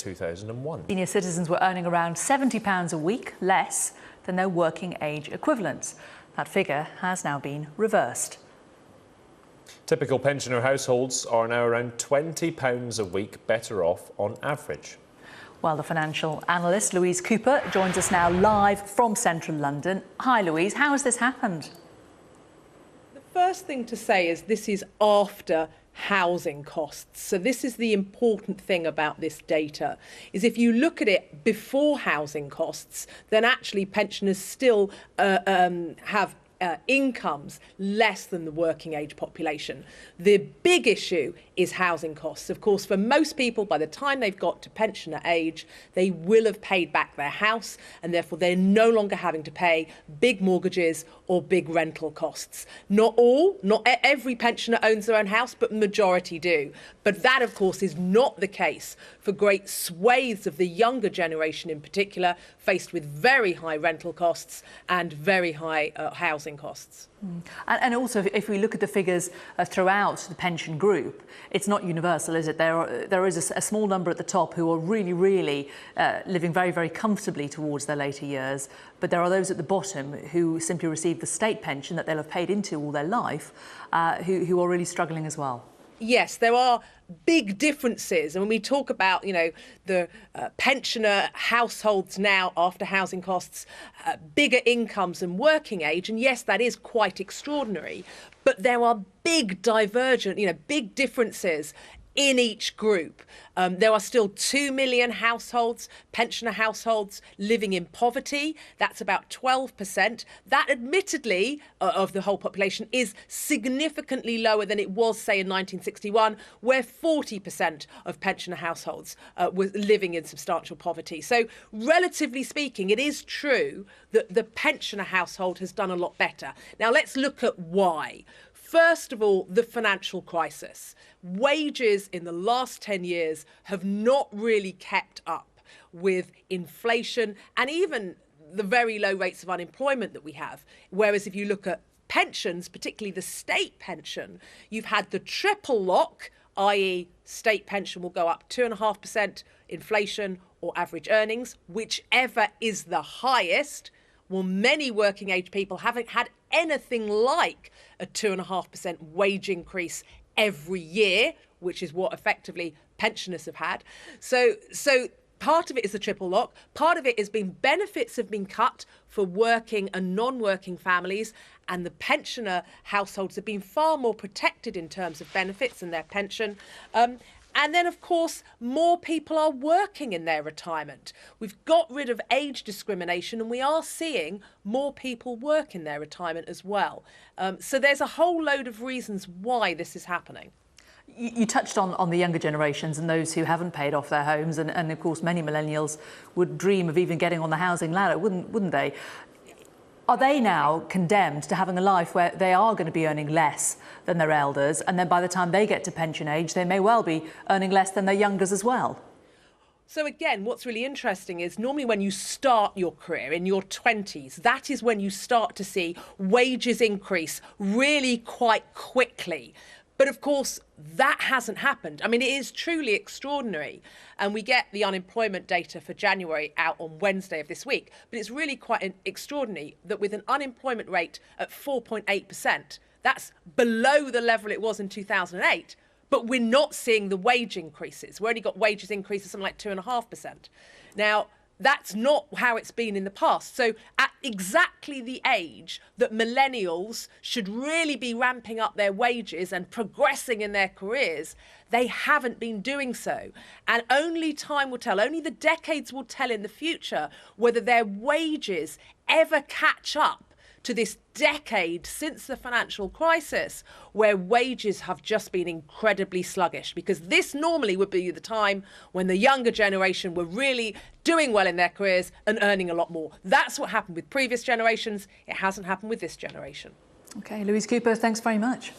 2001. Senior citizens were earning around £70 a week less than their working age equivalents. That figure has now been reversed. Typical pensioner households are now around £20 a week better off on average. Well, the financial analyst Louise Cooper joins us now live from central London. Hi Louise, how has this happened? The first thing to say is this is after housing costs. So this is the important thing about this data, is if you look at it before housing costs, then actually pensioners still have incomes less than the working age population. The big issue is housing costs. Of course, for most people, by the time they've got to pensioner age, they will have paid back their house, and therefore they're no longer having to pay big mortgages or big rental costs. Not every pensioner owns their own house, but the majority do. But that, of course, is not the case for great swathes of the younger generation in particular, faced with very high rental costs and very high housing costs. And also, if we look at the figures throughout the pension group, it's not universal, is it? There is a small number at the top who are really living very comfortably towards their later years, but there are those at the bottom who simply receive the state pension that they'll have paid into all their life, who are really struggling as well. Yes, there are big differences. And when we talk about, the pensioner households now after housing costs, bigger incomes and working age, and yes, that is quite extraordinary. But there are big big differences in each group. There are still 2 million households, pensioner households, living in poverty. That's about 12%. That, admittedly, of the whole population is significantly lower than it was, say, in 1961, where 40% of pensioner households were living in substantial poverty. So, relatively speaking, it is true that the pensioner household has done a lot better. Now, let's look at why. First of all, the financial crisis. Wages in the last 10 years have not really kept up with inflation and even the very low rates of unemployment that we have. Whereas if you look at pensions, particularly the state pension, you've had the triple lock, i.e. state pension will go up 2.5% inflation or average earnings, whichever is the highest. Well, many working age people haven't had anything like a 2.5% wage increase every year, which is what effectively pensioners have had. So part of it is the triple lock. Part of it has been benefits have been cut for working and non-working families, and the pensioner households have been far more protected in terms of benefits and their pension. And then, of course, more people are working in their retirement. We've got rid of age discrimination, and we are seeing more people work in their retirement as well. So there's a whole load of reasons why this is happening. You touched on the younger generations and those who haven't paid off their homes, and of course many millennials would dream of even getting on the housing ladder, wouldn't they? Are they now condemned to having a life where they are going to be earning less than their elders, and then by the time they get to pension age, they may well be earning less than their youngers as well? So again, what's really interesting is normally when you start your career in your 20s, that is when you start to see wages increase really quite quickly. But of course, that hasn't happened. I mean, it is truly extraordinary. And we get the unemployment data for January out on Wednesday of this week. But it's really quite extraordinary that with an unemployment rate at 4.8%, that's below the level it was in 2008. But we're not seeing the wage increases. We've only got wages increases something like 2.5%. Now, that's not how it's been in the past. So at exactly the age that millennials should really be ramping up their wages and progressing in their careers, they haven't been doing so. And only time will tell, only the decades will tell in the future whether their wages ever catch up to this decade since the financial crisis, where wages have just been incredibly sluggish, because this normally would be the time when the younger generation were really doing well in their careers and earning a lot more. That's what happened with previous generations. It hasn't happened with this generation. OK, Louise Cooper, thanks very much.